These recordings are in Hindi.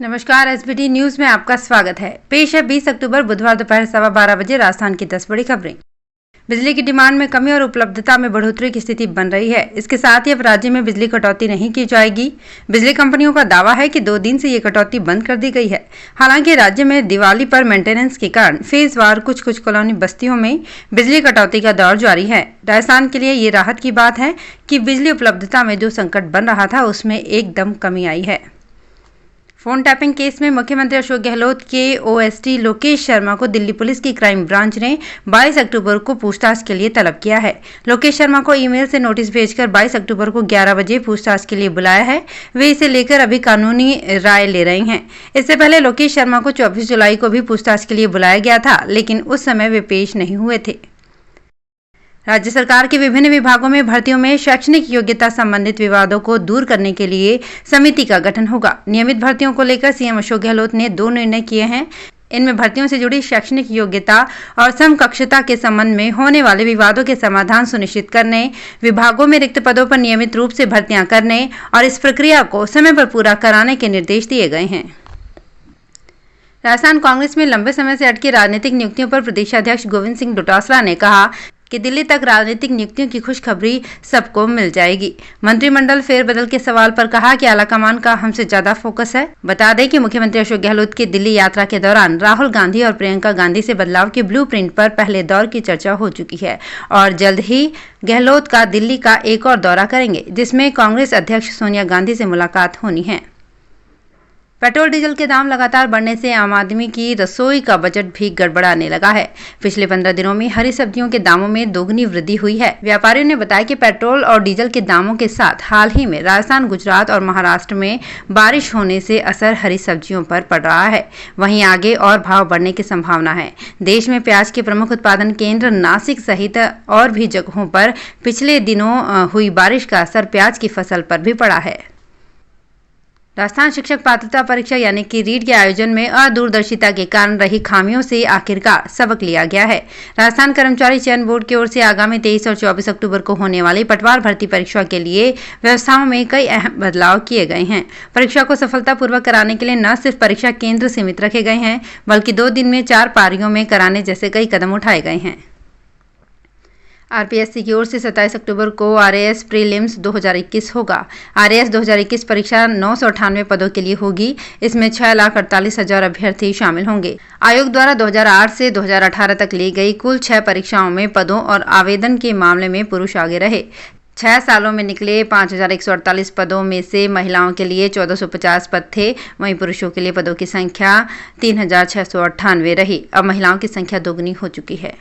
नमस्कार, एसबीटी न्यूज में आपका स्वागत है। पेश है 20 अक्टूबर बुधवार दोपहर 12:15 बजे राजस्थान की 10 बड़ी खबरें। बिजली की डिमांड में कमी और उपलब्धता में बढ़ोतरी की स्थिति बन रही है। इसके साथ ही अब राज्य में बिजली कटौती नहीं की जाएगी। बिजली कंपनियों का दावा है कि 2 दिन से ये कटौती बंद कर दी गई है। हालांकि राज्य में दिवाली पर मेंटेनेंस के कारण फेजवार कुछ कॉलोनी बस्तियों में बिजली कटौती का दौर जारी है। राजस्थान के लिए ये राहत की बात है कि बिजली उपलब्धता में जो संकट बन रहा था उसमें एकदम कमी आई है। फोन टैपिंग केस में मुख्यमंत्री अशोक गहलोत के ओएसडी लोकेश शर्मा को दिल्ली पुलिस की क्राइम ब्रांच ने 22 अक्टूबर को पूछताछ के लिए तलब किया है। लोकेश शर्मा को ईमेल से नोटिस भेजकर 22 अक्टूबर को 11 बजे पूछताछ के लिए बुलाया है। वे इसे लेकर अभी कानूनी राय ले रहे हैं। इससे पहले लोकेश शर्मा को 24 जुलाई को भी पूछताछ के लिए बुलाया गया था, लेकिन उस समय वे पेश नहीं हुए थे। राज्य सरकार के विभिन्न विभागों में भर्तियों में शैक्षणिक योग्यता संबंधित विवादों को दूर करने के लिए समिति का गठन होगा। नियमित भर्तियों को लेकर सीएम अशोक गहलोत ने 2 निर्णय किए हैं। इनमें भर्तियों से जुड़ी शैक्षणिक योग्यता और समकक्षता के संबंध में होने वाले विवादों के समाधान सुनिश्चित करने, विभागों में रिक्त पदों पर नियमित रूप से भर्तियां करने और इस प्रक्रिया को समय पर पूरा कराने के निर्देश दिए गए हैं। राजस्थान कांग्रेस में लंबे समय से अटकी राजनीतिक नियुक्तियों पर प्रदेशाध्यक्ष गोविंद सिंह डोटासरा ने कहा कि दिल्ली तक राजनीतिक नियुक्तियों की खुशखबरी सबको मिल जाएगी। मंत्रिमंडल फेरबदल के सवाल पर कहा कि आलाकमान का हमसे ज्यादा फोकस है। बता दें कि मुख्यमंत्री अशोक गहलोत की दिल्ली यात्रा के दौरान राहुल गांधी और प्रियंका गांधी से बदलाव के ब्लूप्रिंट पर पहले दौर की चर्चा हो चुकी है और जल्द ही गहलोत का दिल्ली का एक और दौरा करेंगे, जिसमें कांग्रेस अध्यक्ष सोनिया गांधी से मुलाकात होनी है। पेट्रोल डीजल के दाम लगातार बढ़ने से आम आदमी की रसोई का बजट भी गड़बड़ाने लगा है। पिछले 15 दिनों में हरी सब्जियों के दामों में दोगुनी वृद्धि हुई है। व्यापारियों ने बताया कि पेट्रोल और डीजल के दामों के साथ हाल ही में राजस्थान, गुजरात और महाराष्ट्र में बारिश होने से असर हरी सब्जियों पर पड़ रहा है। वहीं आगे और भाव बढ़ने की संभावना है। देश में प्याज के प्रमुख उत्पादन केंद्र नासिक सहित और भी जगहों पर पिछले दिनों हुई बारिश का असर प्याज की फसल पर भी पड़ा है। राजस्थान शिक्षक पात्रता परीक्षा यानी कि रीट के आयोजन में अदूरदर्शिता के कारण रही खामियों से आखिरकार सबक लिया गया है। राजस्थान कर्मचारी चयन बोर्ड की ओर से आगामी 23 और 24 अक्टूबर को होने वाली पटवार भर्ती परीक्षा के लिए व्यवस्थाओं में कई अहम बदलाव किए गए हैं। परीक्षा को सफलतापूर्वक कराने के लिए न सिर्फ परीक्षा केंद्र सीमित रखे गए हैं, बल्कि 2 दिन में 4 पारियों में कराने जैसे कई कदम उठाए गए हैं। आरपीएससी की ओर से 27 अक्टूबर को आरएएस प्रीलिम्स 2021 होगा। आरएएस 2021 परीक्षा 998 पदों के लिए होगी। इसमें 6,48,000 अभ्यर्थी शामिल होंगे। आयोग द्वारा 2008 से 2018 तक ली गई कुल 6 परीक्षाओं में पदों और आवेदन के मामले में पुरुष आगे रहे। 6 सालों में निकले 5,148 पदों में से महिलाओं के लिए 1,450 पद थे। वहीं पुरुषों के लिए पदों की संख्या 3,698 रही। अब महिलाओं की संख्या दोगुनी हो चुकी है।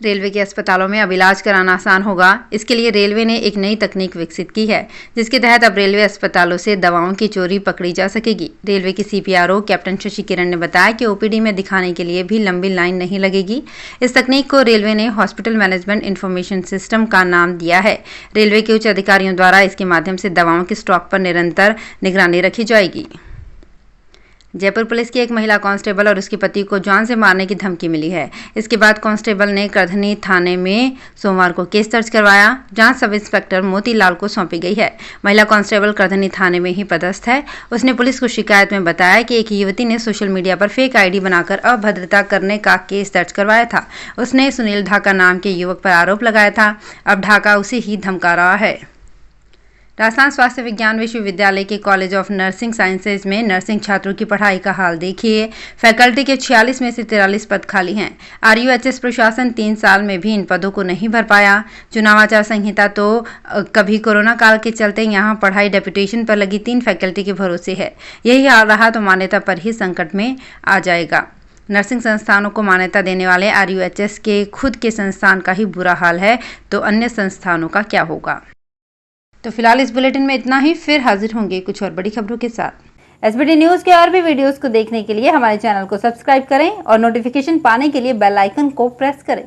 रेलवे के अस्पतालों में अब इलाज कराना आसान होगा। इसके लिए रेलवे ने एक नई तकनीक विकसित की है, जिसके तहत अब रेलवे अस्पतालों से दवाओं की चोरी पकड़ी जा सकेगी। रेलवे की सीपीआरओ कैप्टन शशि किरण ने बताया कि ओपीडी में दिखाने के लिए भी लंबी लाइन नहीं लगेगी। इस तकनीक को रेलवे ने हॉस्पिटल मैनेजमेंट इंफॉर्मेशन सिस्टम का नाम दिया है। रेलवे के उच्च अधिकारियों द्वारा इसके माध्यम से दवाओं के स्टॉक पर निरंतर निगरानी रखी जाएगी। जयपुर पुलिस की एक महिला कांस्टेबल और उसके पति को जान से मारने की धमकी मिली है। इसके बाद कांस्टेबल ने करधनी थाने में सोमवार को केस दर्ज करवाया। जांच सब इंस्पेक्टर मोतीलाल को सौंपी गई है। महिला कांस्टेबल करधनी थाने में ही पदस्थ है। उसने पुलिस को शिकायत में बताया कि एक युवती ने सोशल मीडिया पर फेक आईडी बनाकर अभद्रता करने का केस दर्ज करवाया था। उसने सुनील ढाका नाम के युवक पर आरोप लगाया था। अब ढाका उसे ही धमका रहा है। राजस्थान स्वास्थ्य विज्ञान विश्वविद्यालय के कॉलेज ऑफ नर्सिंग साइंसेज में नर्सिंग छात्रों की पढ़ाई का हाल देखिए। फैकल्टी के 46 में से 43 पद खाली हैं। आरयूएचएस प्रशासन 3 साल में भी इन पदों को नहीं भर पाया। चुनाव आचार संहिता तो कभी कोरोना काल के चलते यहां पढ़ाई डेपुटेशन पर लगी 3 फैकल्टी के भरोसे है। यही हाल रहा तो मान्यता पर ही संकट में आ जाएगा। नर्सिंग संस्थानों को मान्यता देने वाले आरयूएचएस के खुद के संस्थान का ही बुरा हाल है, तो अन्य संस्थानों का क्या होगा। तो फिलहाल इस बुलेटिन में इतना ही। फिर हाजिर होंगे कुछ और बड़ी खबरों के साथ। एसबीटी न्यूज के और भी वीडियोस को देखने के लिए हमारे चैनल को सब्सक्राइब करें और नोटिफिकेशन पाने के लिए बेल आइकन को प्रेस करें।